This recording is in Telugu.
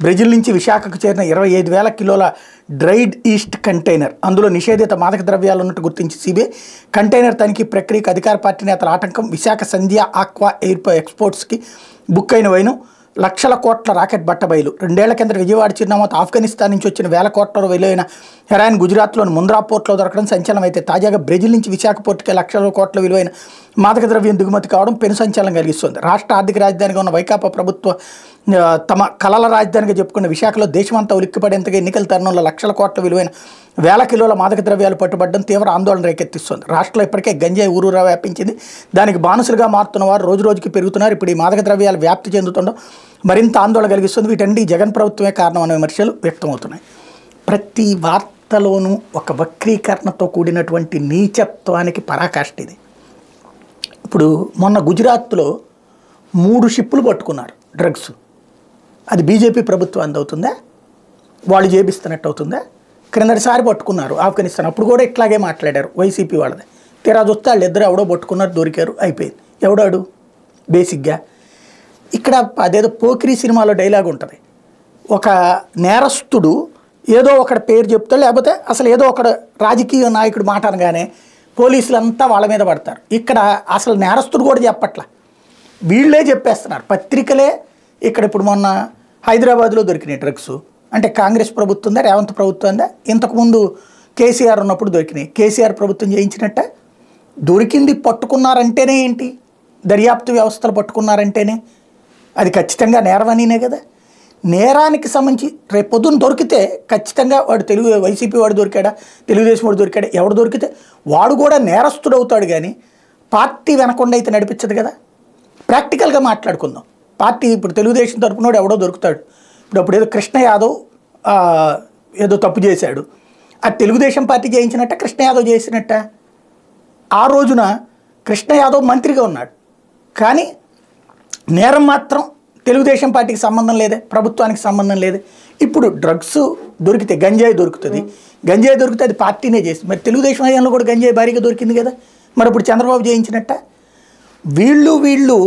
బ్రెజిల్ నుంచి విశాఖకు చేరిన 25,000 కిలోల డ్రైడ్ ఈస్ట్ కంటైనర్, అందులో నిషేధిత మాదక ద్రవ్యాలు ఉన్నట్టు గుర్తించి సిబిఐ. కంటైనర్ తనిఖీ ప్రక్రియకు అధికార పార్టీ నేతల ఆటంకం. విశాఖ సంధ్య ఆక్వా ఎక్స్పోర్ట్స్కి బుక్ అయిన వైను లక్షల కోట్ల రాకెట్ బట్టబయలు. 2 ఏళ్ల కింద విజయవాడ చిరునామాతో ఆఫ్ఘనిస్తాన్ నుంచి వచ్చిన 1,000 కోట్ల విలువైన హెరాయిన్ గుజరాత్లోని ముంద్రా పోర్ట్లో దొరకడం సంచలనం. అయితే తాజాగా బ్రెజిల్ నుంచి విశాఖ పోర్టుకే లక్షల కోట్ల విలువైన మాదక ద్రవ్యం దిగుమతి కావడం పెను సంచలనం కలిగిస్తుంది. రాష్ట్ర ఆర్థిక రాజధానిగా ఉన్న వైకాపా ప్రభుత్వ తమ కలల రాజధానిగా చెప్పుకున్న విశాఖలో దేశమంతా ఉలిక్కిపడేంతగా ఎన్నికల తరుణంలో లక్షల కోట్ల విలువైన 1,000 కిలోల మాదక ద్రవ్యాలు పట్టుబడడం తీవ్ర ఆందోళన రేకెత్తిస్తుంది. రాష్ట్రంలో ఇప్పటికే గంజాయి ఊరూరా వ్యాపించింది. దానికి బానిసలుగా మారుతున్న వారు రోజు రోజుకి పెరుగుతున్నారు. ఇప్పుడు ఈ మాదక ద్రవ్యాలు వ్యాప్తి చెందుతుండడం మరింత ఆందోళన కలిగిస్తుంది. వీటండి జగన్ ప్రభుత్వమే కారణం అనే విమర్శలు వ్యక్తమవుతున్నాయి. ప్రతి వార్తలోనూ ఒక వక్రీకరణతో కూడినటువంటి నీచత్వానికి పరాకాష్ఠ ఇది. ఇప్పుడు మొన్న గుజరాత్లో 3 షిప్పులు పట్టుకున్నారు డ్రగ్స్. అది బీజేపీ ప్రభుత్వం అందవుతుందా? వాళ్ళు చేపిస్తున్నట్టు అవుతుందా? క్రిందటిసారి పట్టుకున్నారు ఆఫ్ఘనిస్తాన్, అప్పుడు కూడా ఇట్లాగే మాట్లాడారు వైసీపీ వాళ్ళది. తీరా చూస్తే వాళ్ళు ఇద్దరు ఎవడో పట్టుకున్నారు, దొరికారు, అయిపోయింది. ఎవడాడు బేసిక్గా ఇక్కడ అదేదో పోకిరి సినిమాలో డైలాగ్ ఉంటుంది, ఒక నేరస్తుడు ఏదో ఒకటి పేరు చెప్తాడు, లేకపోతే అసలు ఏదో ఒక రాజకీయ నాయకుడు మాట అనగానే పోలీసులంతా వాళ్ళ మీద పడతారు. ఇక్కడ అసలు నేరస్తుడు కూడా చెప్పట్ల, వీళ్ళే చెప్పేస్తున్నారు, పత్రికలే. ఇక్కడ ఇప్పుడు మొన్న హైదరాబాద్లో దొరికినాయి డ్రగ్స్. అంటే కాంగ్రెస్ ప్రభుత్వందా, రేవంత్ ప్రభుత్వందా? ఇంతకుముందు కేసీఆర్ ఉన్నప్పుడు దొరికినాయి. కేసీఆర్ ప్రభుత్వం చేయించినట్ట? దొరికింది పట్టుకున్నారంటేనే ఏంటి? దర్యాప్తు వ్యవస్థలు పట్టుకున్నారంటేనే అది ఖచ్చితంగా నేరమనినే కదా. నేరానికి సంబంధించి రేపు పొద్దున్న దొరికితే ఖచ్చితంగా వాడు వైసీపీ వాడు దొరికాడా, తెలుగుదేశం వాడు దొరికాడా, ఎవడు దొరికితే వాడు కూడా నేరస్తుడు అవుతాడు. కానీ పార్టీ వెనకుండా అయితే నడిపించదు కదా. ప్రాక్టికల్గా మాట్లాడుకుందాం. పార్టీ ఇప్పుడు తెలుగుదేశం తరపునోడు ఎవడో దొరుకుతాడు. ఇప్పుడు ఏదో కృష్ణ యాదవ్ ఏదో తప్పు చేశాడు, అది తెలుగుదేశం పార్టీ చేయించినట్ట, కృష్ణ యాదవ్ చేసినట్ట? ఆ రోజున కృష్ణ యాదవ్ మంత్రిగా ఉన్నాడు, కానీ నేరం మాత్రం తెలుగుదేశం పార్టీకి సంబంధం లేదే, ప్రభుత్వానికి సంబంధం లేదే. ఇప్పుడు డ్రగ్స్ దొరికితే గంజాయి దొరుకుతుంది, గంజాయి దొరికితే అది పార్టీనే చేస్తుంది. మరి తెలుగుదేశం హయాంలో కూడా గంజాయి భారీగా దొరికింది కదా. మరి ఇప్పుడు చంద్రబాబు చేయించినట్ట? వీళ్ళు